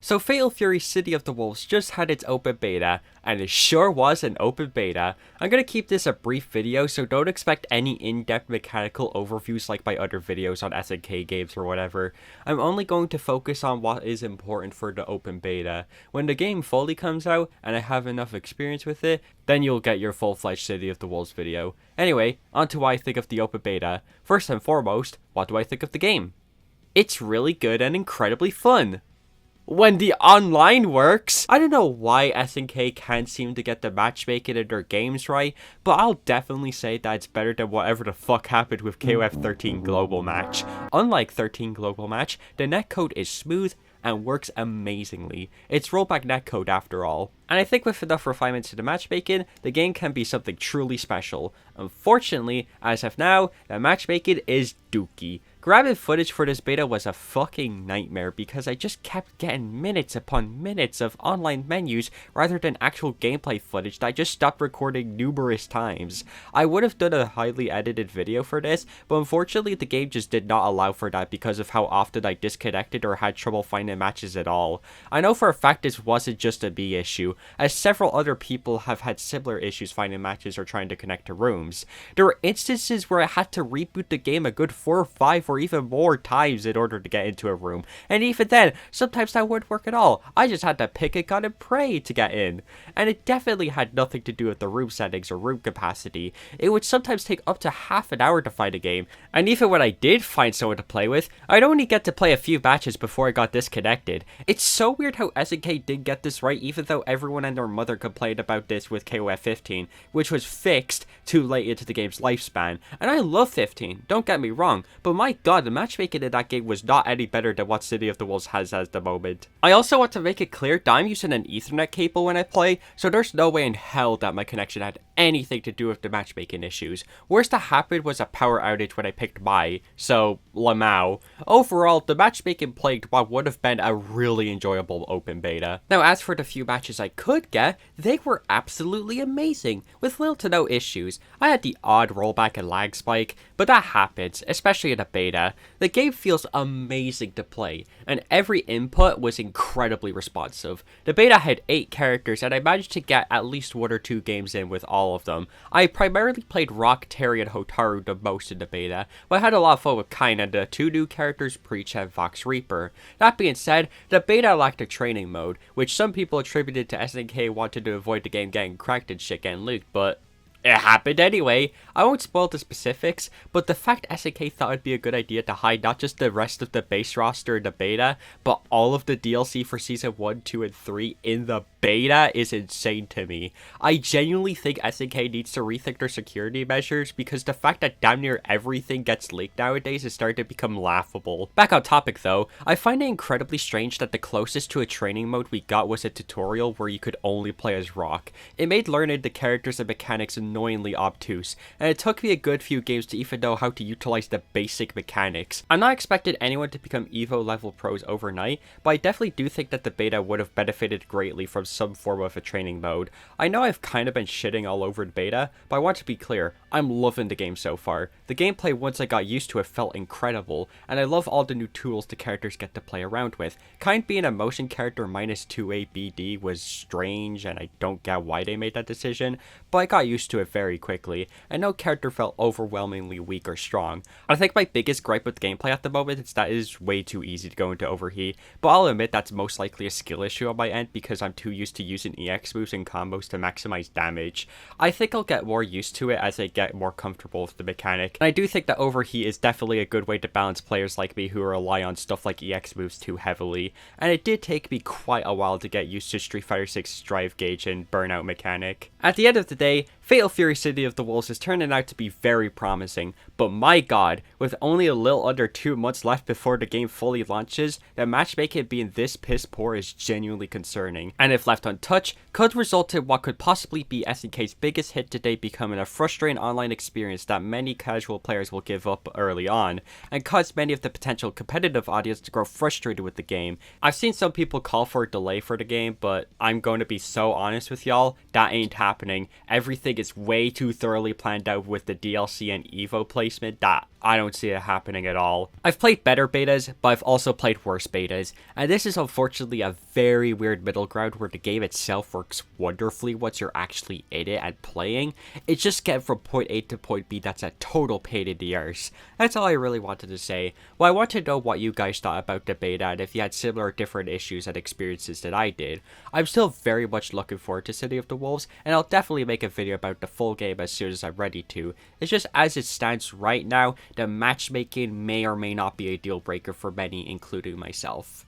So Fatal Fury City of the Wolves just had its open beta, and it sure was an open beta. I'm gonna keep this a brief video, so don't expect any in-depth mechanical overviews like my other videos on SNK games or whatever. I'm only going to focus on what is important for the open beta. When the game fully comes out, and I have enough experience with it, then you'll get your full-fledged City of the Wolves video. Anyway, on to what I think of the open beta. First and foremost, what do I think of the game? It's really good and incredibly fun. When the online works. I don't know why SNK can't seem to get the matchmaking in their games right, but I'll definitely say that it's better than whatever the fuck happened with KOF 13 Global Match. Unlike 13 Global Match, the netcode is smooth and works amazingly. It's rollback netcode after all. And I think with enough refinements to the matchmaking, the game can be something truly special. Unfortunately, as of now, the matchmaking is dookie. Grabbing footage for this beta was a fucking nightmare because I just kept getting minutes upon minutes of online menus rather than actual gameplay footage that I just stopped recording numerous times. I would have done a highly edited video for this, but unfortunately the game just did not allow for that because of how often I disconnected or had trouble finding matches at all. I know for a fact this wasn't just a me issue, as several other people have had similar issues finding matches or trying to connect to rooms. There were instances where I had to reboot the game a good 4 or 5 or even more times in order to get into a room, and even then, sometimes that wouldn't work at all. I just had to pick a gun and pray to get in. And it definitely had nothing to do with the room settings or room capacity. It would sometimes take up to half an hour to find a game, and even when I did find someone to play with, I'd only get to play a few matches before I got disconnected. It's so weird how SNK did get this right, even though everyone and their mother complained about this with KOF 15, which was fixed too late into the game's lifespan. And I love 15, don't get me wrong, but my god, the matchmaking in that game was not any better than what City of the Wolves has at the moment. I also want to make it clear that I'm using an Ethernet cable when I play, so there's no way in hell that my connection had anything to do with the matchmaking issues. Worst that happened was a power outage when I picked Mai, so Lamau. Overall, the matchmaking plagued what would have been a really enjoyable open beta. Now, as for the few matches I could get, they were absolutely amazing, with little to no issues. I had the odd rollback and lag spike, but that happens, especially in a beta. The game feels amazing to play, and every input was incredibly responsive. The beta had 8 characters, and I managed to get at least 1 or 2 games in with all of them. I primarily played Rock, Terry, and Hotaru the most in the beta, but I had a lot of fun with Kain and the 2 new characters, Preach and Vox Reaper. That being said, the beta lacked a training mode, which some people attributed to SNK wanted to avoid the game getting cracked and shit getting leaked, but it happened anyway. I won't spoil the specifics, but the fact SNK thought it'd be a good idea to hide not just the rest of the base roster in the beta, but all of the DLC for Season 1, 2, and 3 in the beta is insane to me. I genuinely think SNK needs to rethink their security measures because the fact that damn near everything gets leaked nowadays is starting to become laughable. Back on topic though, I find it incredibly strange that the closest to a training mode we got was a tutorial where you could only play as Rock. It made learning the characters and mechanics annoyingly obtuse, and it took me a good few games to even know how to utilize the basic mechanics. I'm not expecting anyone to become EVO level pros overnight, but I definitely do think that the beta would have benefited greatly from some form of a training mode. I know I've kind of been shitting all over the beta, but I want to be clear, I'm loving the game so far. The gameplay once I got used to it felt incredible, and I love all the new tools the characters get to play around with. Kain being a motion character minus 2A BD was strange, and I don't get why they made that decision, but I got used to it very quickly, and no character felt overwhelmingly weak or strong. I think my biggest gripe with gameplay at the moment is that it is way too easy to go into overheat, but I'll admit that's most likely a skill issue on my end because I'm too used to using EX moves and combos to maximize damage. I think I'll get more used to it as I get more comfortable with the mechanic, and I do think that overheat is definitely a good way to balance players like me who rely on stuff like EX moves too heavily, and it did take me quite a while to get used to Street Fighter 6's drive gauge and burnout mechanic. At the end of the day, Fatal Fury City of the Wolves is turning out to be very promising, but my god, with only a little under 2 months left before the game fully launches, the matchmaking being this piss poor is genuinely concerning, and if left untouched, could result in what could possibly be SNK's biggest hit to date becoming a frustrating online experience that many casual players will give up early on, and cause many of the potential competitive audience to grow frustrated with the game. I've seen some people call for a delay for the game, but I'm going to be so honest with y'all, that ain't happening. Everything is way too thoroughly planned out with the DLC and Evo placement that I don't see it happening at all. I've played better betas, but I've also played worse betas, and this is unfortunately a very weird middle ground where the game itself works wonderfully once you're actually in it and playing. It's just getting from point A to point B that's a total pain in the arse. That's all I really wanted to say. Well, I want to know what you guys thought about the beta and if you had similar different issues and experiences that I did. I'm still very much looking forward to City of the Wolves, and I'll definitely make a video about the full game as soon as I'm ready to. It's just as it stands right now, the matchmaking may or may not be a deal breaker for many, including myself.